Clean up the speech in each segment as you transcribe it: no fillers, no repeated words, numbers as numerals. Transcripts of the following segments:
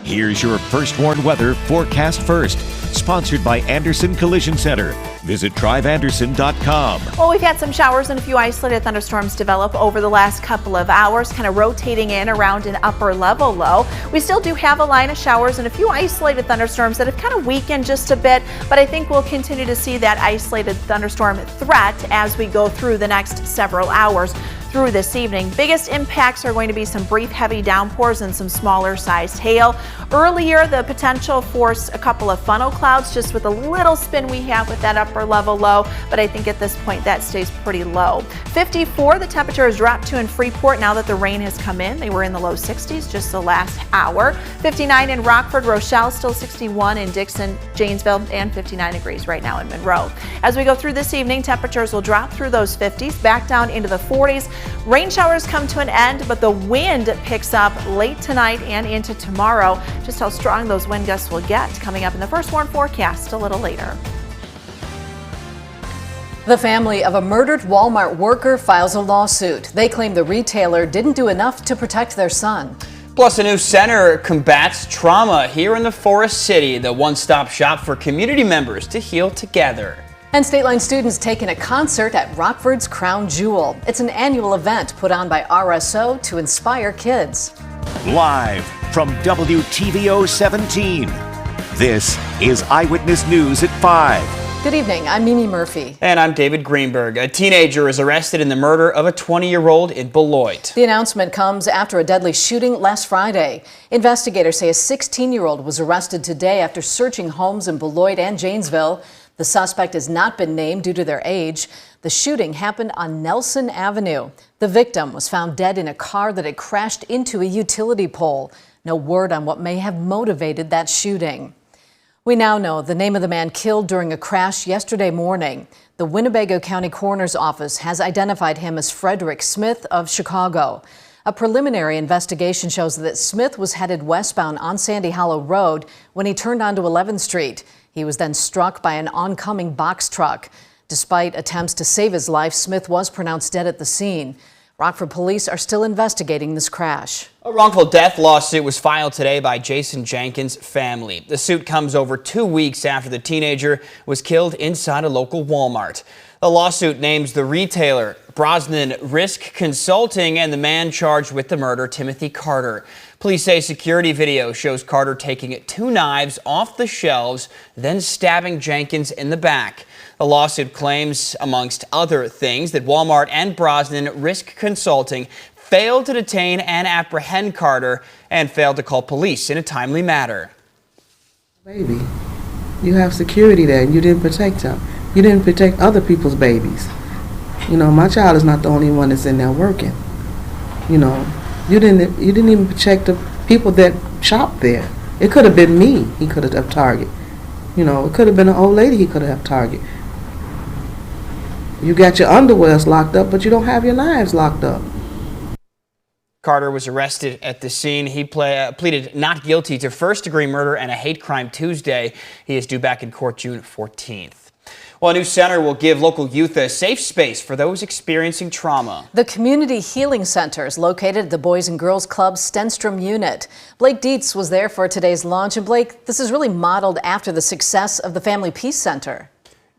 Here's your First Warn Weather Forecast First, sponsored by Anderson Collision Center. Visit driveanderson.com. Well, we've had some showers and a few isolated thunderstorms develop over the last couple of hours, kind of rotating in around an upper level low. We still do have a line of showers and a few isolated thunderstorms that have kind of weakened just a bit, but I think we'll continue to see that isolated thunderstorm threat as we go through the next several hours through this evening. Biggest impacts are going to be some brief heavy downpours and some smaller sized hail. Earlier, the potential for a couple of funnel clouds just with a little spin we have with that upper level low, but I think at this point that stays pretty low. 54, the temperature has dropped to in Freeport now that the rain has come in. They were in the low 60s just the last hour. 59 in Rockford, Rochelle, still 61 in Dixon, Janesville, and 59 degrees right now in Monroe. As we go through this evening, temperatures will drop through those 50s, back down into the 40s. Rain showers come to an end, but the wind picks up late tonight and into tomorrow. Just how strong those wind gusts will get coming up in the First Warn forecast a little later. The family of a murdered Walmart worker files a lawsuit. They claim the retailer didn't do enough to protect their son. Plus, a new center combats trauma here in the Forest City, the one-stop shop for community members to heal together. And State Line students taking a concert at Rockford's Crown Jewel. It's an annual event put on by RSO to inspire kids. Live from WTVO 17, this is Eyewitness News at 5. Good evening, I'm Mimi Murphy. And I'm David Greenberg. A teenager is arrested in the murder of a 20-year-old in Beloit. The announcement comes after a deadly shooting last Friday. Investigators say a 16-year-old was arrested today after searching homes in Beloit and Janesville. The suspect has not been named due to their age. The shooting happened on Nelson Avenue. The victim was found dead in a car that had crashed into a utility pole. No word on what may have motivated that shooting. We now know the name of the man killed during a crash yesterday morning. The Winnebago County Coroner's Office has identified him as Frederick Smith of Chicago. A preliminary investigation shows that Smith was headed westbound on Sandy Hollow Road when he turned onto 11th Street. He was then struck by an oncoming box truck. Despite attempts to save his life, Smith was pronounced dead at the scene. Rockford police are still investigating this crash. A wrongful death lawsuit was filed today by Jason Jenkins' family. The suit comes over 2 weeks after the teenager was killed inside a local Walmart. The lawsuit names the retailer, Brosnan Risk Consulting, and the man charged with the murder, Timothy Carter. Police say security video shows Carter taking 2 knives off the shelves, then stabbing Jenkins in the back. The lawsuit claims, amongst other things, that Walmart and Brosnan Risk Consulting failed to detain and apprehend Carter and failed to call police in a timely manner. Baby, you have security there and you didn't protect him. You didn't protect other people's babies. You know, my child is not the only one that's in there working. You know, you didn't even protect the people that shop there. It could have been me he could have targeted. You know, it could have been an old lady he could have targeted. You got your underwears locked up, but you don't have your knives locked up. Carter was arrested at the scene. He pleaded not guilty to first-degree murder and a hate crime Tuesday. He is due back in court June 14th. Well, a new center will give local youth a safe space for those experiencing trauma. The Community Healing Center is located at the Boys and Girls Club Stenstrom unit. Blake Dietz was there for today's launch. And Blake, this is really modeled after the success of the Family Peace Center.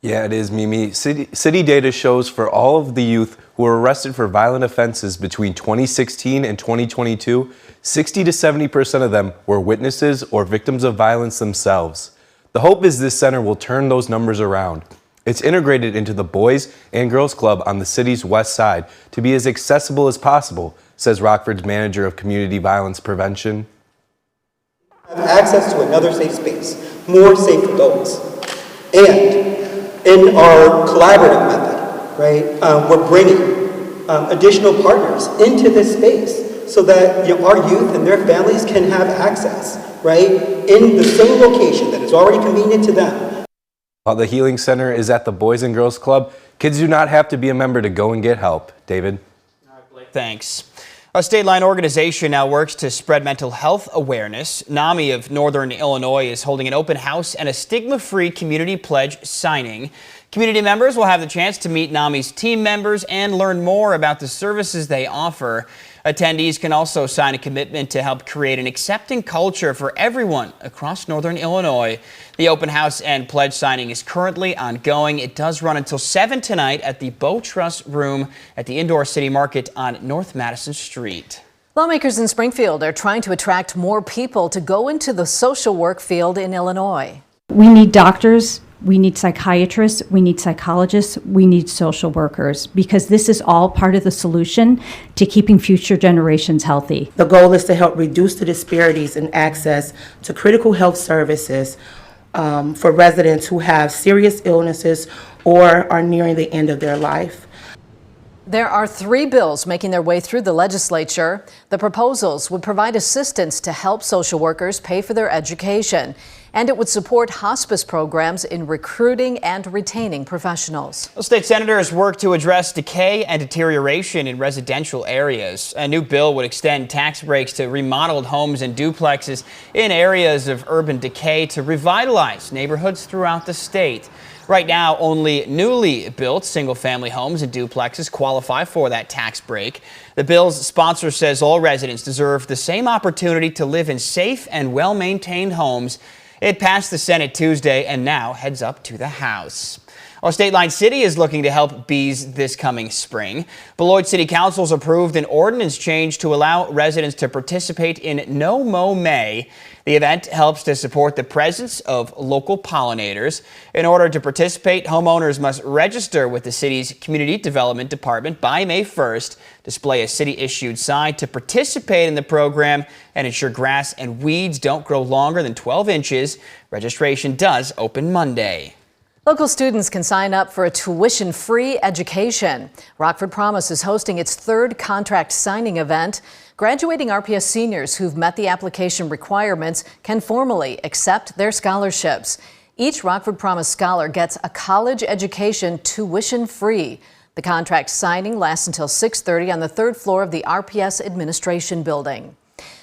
Yeah, it is, Mimi. City data shows for all of the youth who were arrested for violent offenses between 2016 and 2022, 60 to 70% of them were witnesses or victims of violence themselves. The hope is this center will turn those numbers around. It's integrated into the Boys and Girls Club on the city's west side to be as accessible as possible, says Rockford's manager of community violence prevention. Have access to another safe space, more safe adults. And in our collaborative method, right, we're bringing additional partners into this space so that our youth and their families can have access, right, in the same location that is already convenient to them. While the Healing Center is at the Boys and Girls Club, kids do not have to be a member to go and get help. David? All right, Blake. Thanks. A state-line organization now works to spread mental health awareness. NAMI of Northern Illinois is holding an open house and a stigma-free community pledge signing. Community members will have the chance to meet NAMI's team members and learn more about the services they offer. Attendees can also sign a commitment to help create an accepting culture for everyone across Northern Illinois. The open house and pledge signing is currently ongoing. It does run until 7 tonight at the Beau Trust Room at the Indoor City Market on North Madison Street. Lawmakers in Springfield are trying to attract more people to go into the social work field in Illinois. We need doctors, we need psychiatrists, we need psychologists, we need social workers, because this is all part of the solution to keeping future generations healthy. The goal is to help reduce the disparities in access to critical health services for residents who have serious illnesses or are nearing the end of their life. There are 3 bills making their way through the legislature. The proposals would provide assistance to help social workers pay for their education, and it would support hospice programs in recruiting and retaining professionals. Well, state senators work to address decay and deterioration in residential areas. A new bill would extend tax breaks to remodeled homes and duplexes in areas of urban decay to revitalize neighborhoods throughout the state. Right now, only newly built single-family homes and duplexes qualify for that tax break. The bill's sponsor says all residents deserve the same opportunity to live in safe and well-maintained homes. It passed the Senate Tuesday and now heads up to the House. Well, State Line City is looking to help bees this coming spring. Beloit City Council's approved an ordinance change to allow residents to participate in No Mow May. The event helps to support the presence of local pollinators. In order to participate, homeowners must register with the city's Community Development Department by May 1st, display a city-issued sign to participate in the program, and ensure grass and weeds don't grow longer than 12 inches. Registration does open Monday. Local students can sign up for a tuition-free education. Rockford Promise is hosting its 3rd contract signing event. Graduating RPS seniors who've met the application requirements can formally accept their scholarships. Each Rockford Promise scholar gets a college education tuition-free. The contract signing lasts until 6:30 on the 3rd floor of the RPS Administration Building.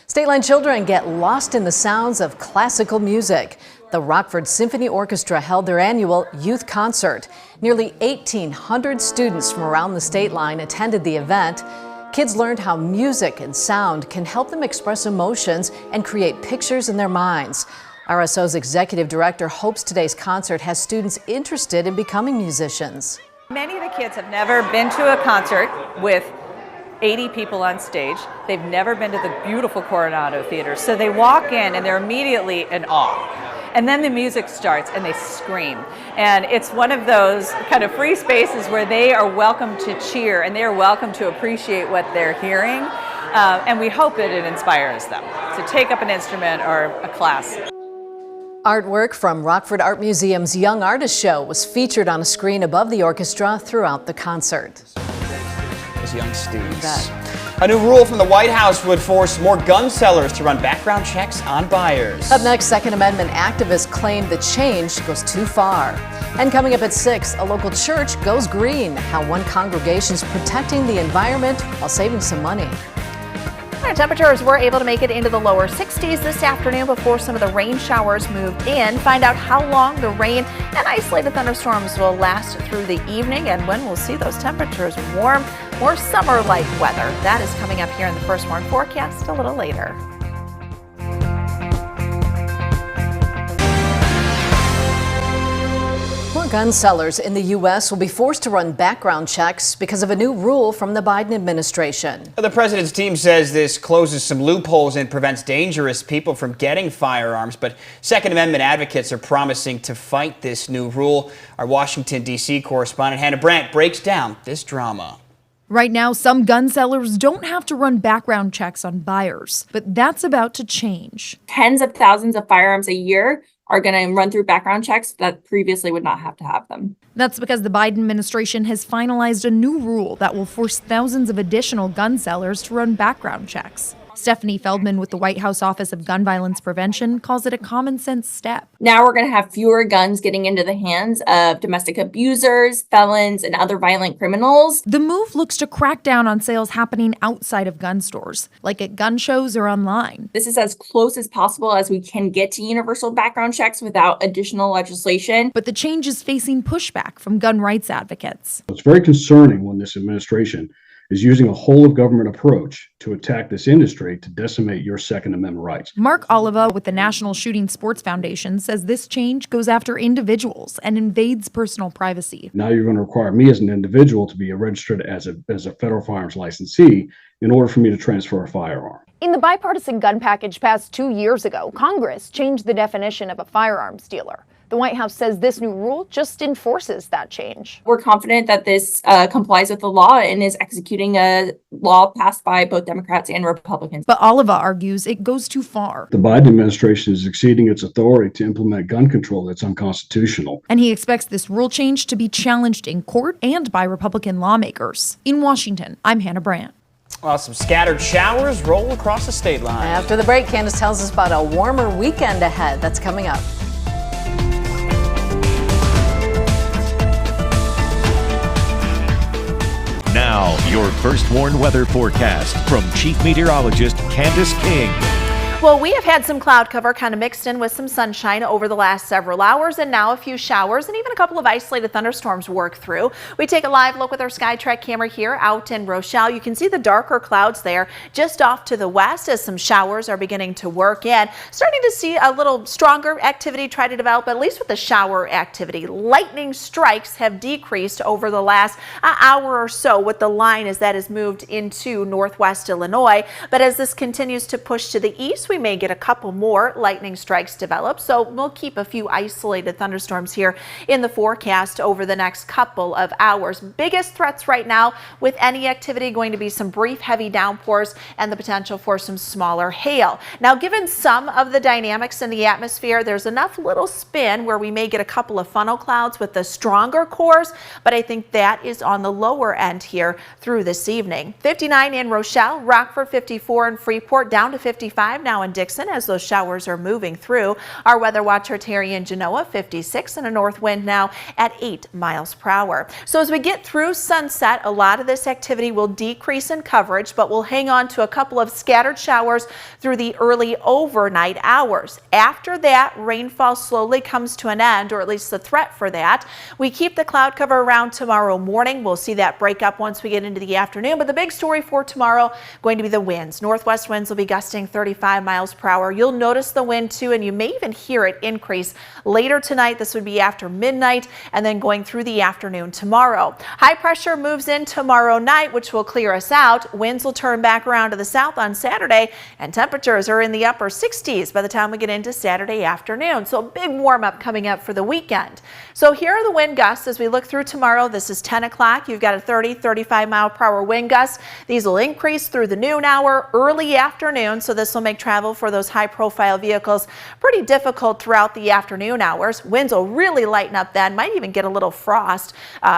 State Line children get lost in the sounds of classical music. The Rockford Symphony Orchestra held their annual youth concert. Nearly 1,800 students from around the state line attended the event. Kids learned how music and sound can help them express emotions and create pictures in their minds. RSO's executive director hopes today's concert has students interested in becoming musicians. Many of the kids have never been to a concert with 80 people on stage. They've never been to the beautiful Coronado Theater, so they walk in and they're immediately in awe. And then the music starts and they scream. And it's one of those kind of free spaces where they are welcome to cheer and they are welcome to appreciate what they're hearing. And we hope that it inspires them to take up an instrument or a class. Artwork from Rockford Art Museum's Young Artist Show was featured on a screen above the orchestra throughout the concert. As young students. A new rule from the White House would force more gun sellers to run background checks on buyers. Up next, Second Amendment activists claim the change goes too far. And coming up at 6, a local church goes green. How one congregation is protecting the environment while saving some money. Our temperatures were able to make it into the lower 60s this afternoon before some of the rain showers moved in. Find out how long the rain and isolated thunderstorms will last through the evening and when we'll see those temperatures warm. More summer-like weather. That is coming up here in the First Warn forecast a little later. More gun sellers in the U.S. will be forced to run background checks because of a new rule from the Biden administration. The president's team says this closes some loopholes and prevents dangerous people from getting firearms, but Second Amendment advocates are promising to fight this new rule. Our Washington, D.C. correspondent Hannah Brandt breaks down this drama. Right now, some gun sellers don't have to run background checks on buyers, but that's about to change. Tens of thousands of firearms a year are going to run through background checks that previously would not have to have them. That's because the Biden administration has finalized a new rule that will force thousands of additional gun sellers to run background checks. Stephanie Feldman with the White House Office of Gun Violence Prevention calls it a common sense step. Now we're going to have fewer guns getting into the hands of domestic abusers, felons, and other violent criminals. The move looks to crack down on sales happening outside of gun stores, like at gun shows or online. This is as close as possible as we can get to universal background checks without additional legislation. But the change is facing pushback from gun rights advocates. It's very concerning when this administration is using a whole-of-government approach to attack this industry to decimate your Second Amendment rights. Mark Oliva with the National Shooting Sports Foundation says this change goes after individuals and invades personal privacy. Now you're going to require me as an individual to be registered as a federal firearms licensee in order for me to transfer a firearm. In the bipartisan gun package passed 2 years ago, Congress changed the definition of a firearms dealer. The White House says this new rule just enforces that change. We're confident that this complies with the law and is executing a law passed by both Democrats and Republicans. But Oliva argues it goes too far. The Biden administration is exceeding its authority to implement gun control that's unconstitutional. And he expects this rule change to be challenged in court and by Republican lawmakers. In Washington, I'm Hannah Brandt. Well, some scattered showers roll across the state line. After the break, Candace tells us about a warmer weekend ahead. That's coming up. Now, your first warned weather forecast from Chief Meteorologist Candace King. Well, we have had some cloud cover kind of mixed in with some sunshine over the last several hours, and now a few showers and even a couple of isolated thunderstorms work through. We take a live look with our SkyTrack camera here out in Rochelle. You can see the darker clouds there just off to the west as some showers are beginning to work in. Starting to see a little stronger activity try to develop, at least with the shower activity. Lightning strikes have decreased over the last hour or so with the line as that has moved into northwest Illinois. But as this continues to push to the east, we may get a couple more lightning strikes develop, so we'll keep a few isolated thunderstorms here in the forecast over the next couple of hours. Biggest threats right now with any activity going to be some brief heavy downpours and the potential for some smaller hail. Now, given some of the dynamics in the atmosphere, there's enough little spin where we may get a couple of funnel clouds with the stronger cores, but I think that is on the lower end here through this evening. 59 in Rochelle, Rockford 54 in Freeport, down to 55 now in Dixon as those showers are moving through. Our weather watcher Terry in Genoa 56 and a north wind now at 8 miles per hour. So as we get through sunset, a lot of this activity will decrease in coverage, but we'll hang on to a couple of scattered showers through the early overnight hours. After that, rainfall slowly comes to an end, or at least the threat for that. We keep the cloud cover around tomorrow morning. We'll see that break up once we get into the afternoon, but the big story for tomorrow going to be the winds. Northwest winds will be gusting 35 miles per hour. You'll notice the wind too, and you may even hear it increase later tonight. This would be after midnight and then going through the afternoon tomorrow. High pressure moves in tomorrow night, which will clear us out. Winds will turn back around to the south on Saturday, and temperatures are in the upper 60s by the time we get into Saturday afternoon. So a big warm up coming up for the weekend. So here are the wind gusts as we look through tomorrow. This is 10 o'clock. You've got a 30-35 mile per hour wind gust. These will increase through the noon hour, early afternoon. So this will make travel for those high profile vehicles pretty difficult throughout the afternoon hours. Winds will really lighten up then, might even get a little frost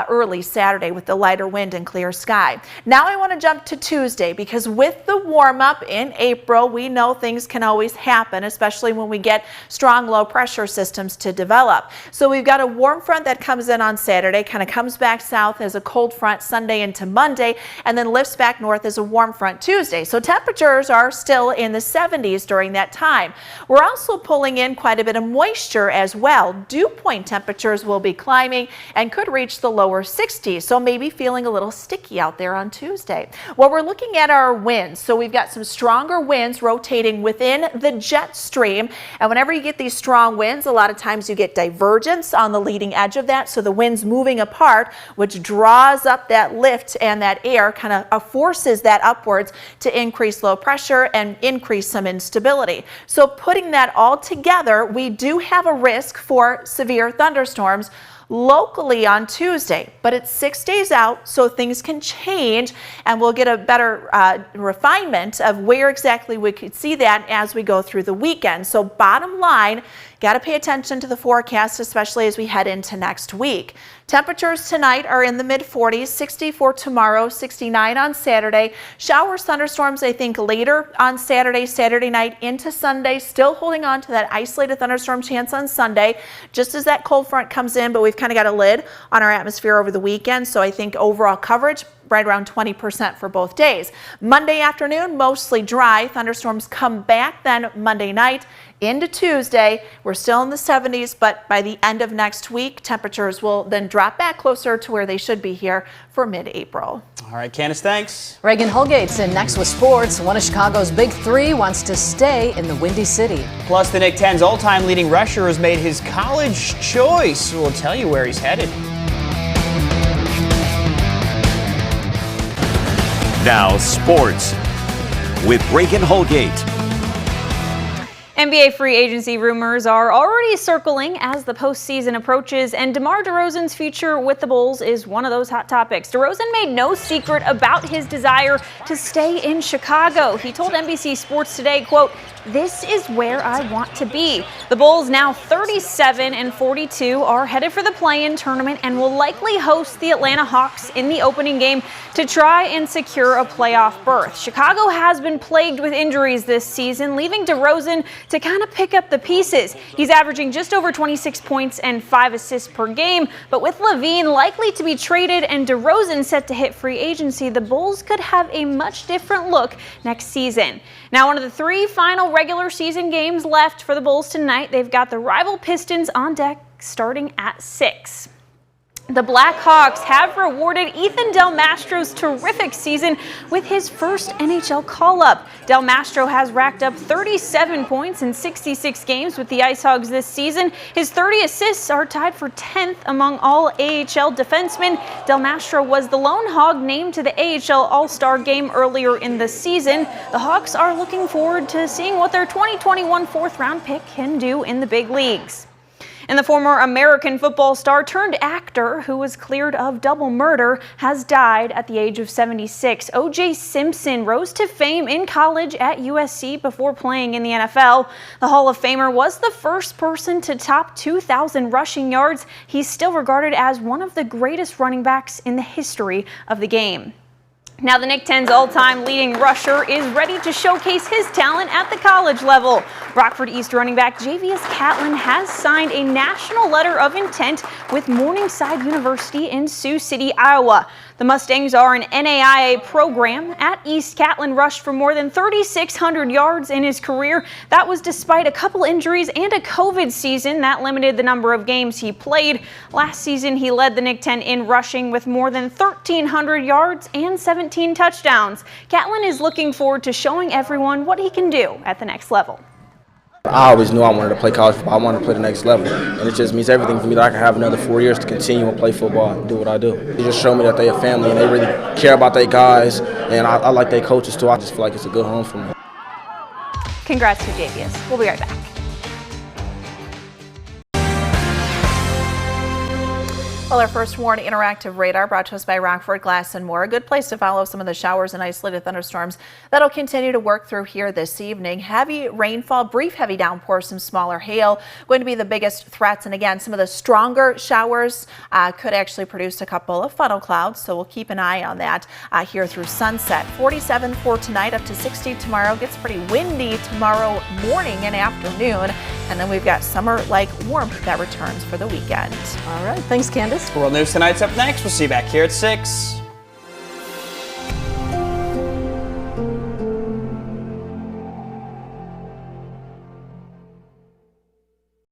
early Saturday with the lighter wind and clear sky. Now I want to jump to Tuesday, because with the warm up in April, we know things can always happen, especially when we get strong low pressure systems to develop. So we've got a warm front that comes in on Saturday, kind of comes back south as a cold front Sunday into Monday, and then lifts back north as a warm front Tuesday. So temperatures are still in the 70s during that time. We're also pulling in quite a bit of moisture as well. Dew point temperatures will be climbing and could reach the lower 60s, so maybe feeling a little sticky out there on Tuesday. Well, we're looking at our winds. So we've got some stronger winds rotating within the jet stream, and whenever you get these strong winds, a lot of times you get divergence on the leading edge of that, so the winds moving apart, which draws up that lift, and that air kind of forces that upwards to increase low pressure and increase some instability. So putting that all together, we do have a risk for severe thunderstorms locally on Tuesday, but it's 6 days out, so things can change, and we'll get a better refinement of where exactly we could see that as we go through the weekend. So bottom line, got to pay attention to the forecast, especially as we head into next week. Temperatures tonight are in the mid-40s, 60 for tomorrow, 69 on Saturday. Showers, thunderstorms, I think later on Saturday night into Sunday. Still holding on to that isolated thunderstorm chance on Sunday, just as that cold front comes in, but we've kind of got a lid on our atmosphere over the weekend. So I think overall coverage right around 20% for both days. Monday afternoon, mostly dry. Thunderstorms come back then Monday night into Tuesday. We're still in the 70s, but by the end of next week, temperatures will then drop back closer to where they should be here for mid-April. All right, Candace, thanks. Reagan Holgate's in next with sports. One of Chicago's big three wants to stay in the Windy City. Plus, the Nick 10's all-time leading rusher has made his college choice. We'll tell you where he's headed. Now sports with Reagan Holgate. NBA free agency rumors are already circling as the postseason approaches, and DeMar DeRozan's future with the Bulls is one of those hot topics. DeRozan made no secret about his desire to stay in Chicago. He told NBC Sports Today, quote, "This is where I want to be." The Bulls, now 37-42, are headed for the play-in tournament and will likely host the Atlanta Hawks in the opening game to try and secure a playoff berth. Chicago has been plagued with injuries this season, leaving DeRozan to kind of pick up the pieces. He's averaging just over 26 points and 5 assists per game, but with LaVine likely to be traded and DeRozan set to hit free agency, the Bulls could have a much different look next season. Now, one of the 3 final regular season games left for the Bulls tonight. They've got the rival Pistons on deck starting at 6. The Blackhawks have rewarded Ethan Del Mastro's terrific season with his first NHL call-up. Del Mastro has racked up 37 points in 66 games with the Ice Hogs this season. His 30 assists are tied for 10th among all AHL defensemen. Del Mastro was the lone Hog named to the AHL All-Star game earlier in the season. The Hawks are looking forward to seeing what their 2021 4th-round pick can do in the big leagues. And the former American football star turned actor who was cleared of double murder has died at the age of 76. O.J. Simpson rose to fame in college at USC before playing in the NFL. The Hall of Famer was the first person to top 2,000 rushing yards. He's still regarded as one of the greatest running backs in the history of the game. Now, the Nick 10's all-time leading rusher is ready to showcase his talent at the college level. Rockford East running back Javius Catlin has signed a national letter of intent with Morningside University in Sioux City, Iowa. The Mustangs are an NAIA program. At East, Catlin rushed for more than 3,600 yards in his career. That was despite a couple injuries and a COVID season that limited the number of games he played. Last season, he led the Nick 10 in rushing with more than 1,300 yards and 17 touchdowns. Catlin is looking forward to showing everyone what he can do at the next level. I always knew I wanted to play college football. I wanted to play the next level. And it just means everything for me that I can have another 4 years to continue and play football and do what I do. They just show me that they're a family and they really care about their guys. And I like their coaches too. I just feel like it's a good home for me. Congrats to Javius. We'll be right back. Well, our first warn interactive radar brought to us by Rockford Glass and More. A good place to follow some of the showers and isolated thunderstorms that'll continue to work through here this evening. Heavy rainfall, brief heavy downpours, some smaller hail going to be the biggest threats. And again, some of the stronger showers could actually produce a couple of funnel clouds. So we'll keep an eye on that here through sunset. 47 for tonight, up to 60 tomorrow. Gets pretty windy tomorrow morning and afternoon. And then we've got summer-like warmth that returns for the weekend. All right. Thanks, Candace. World News Tonight's up next. We'll see you back here at 6.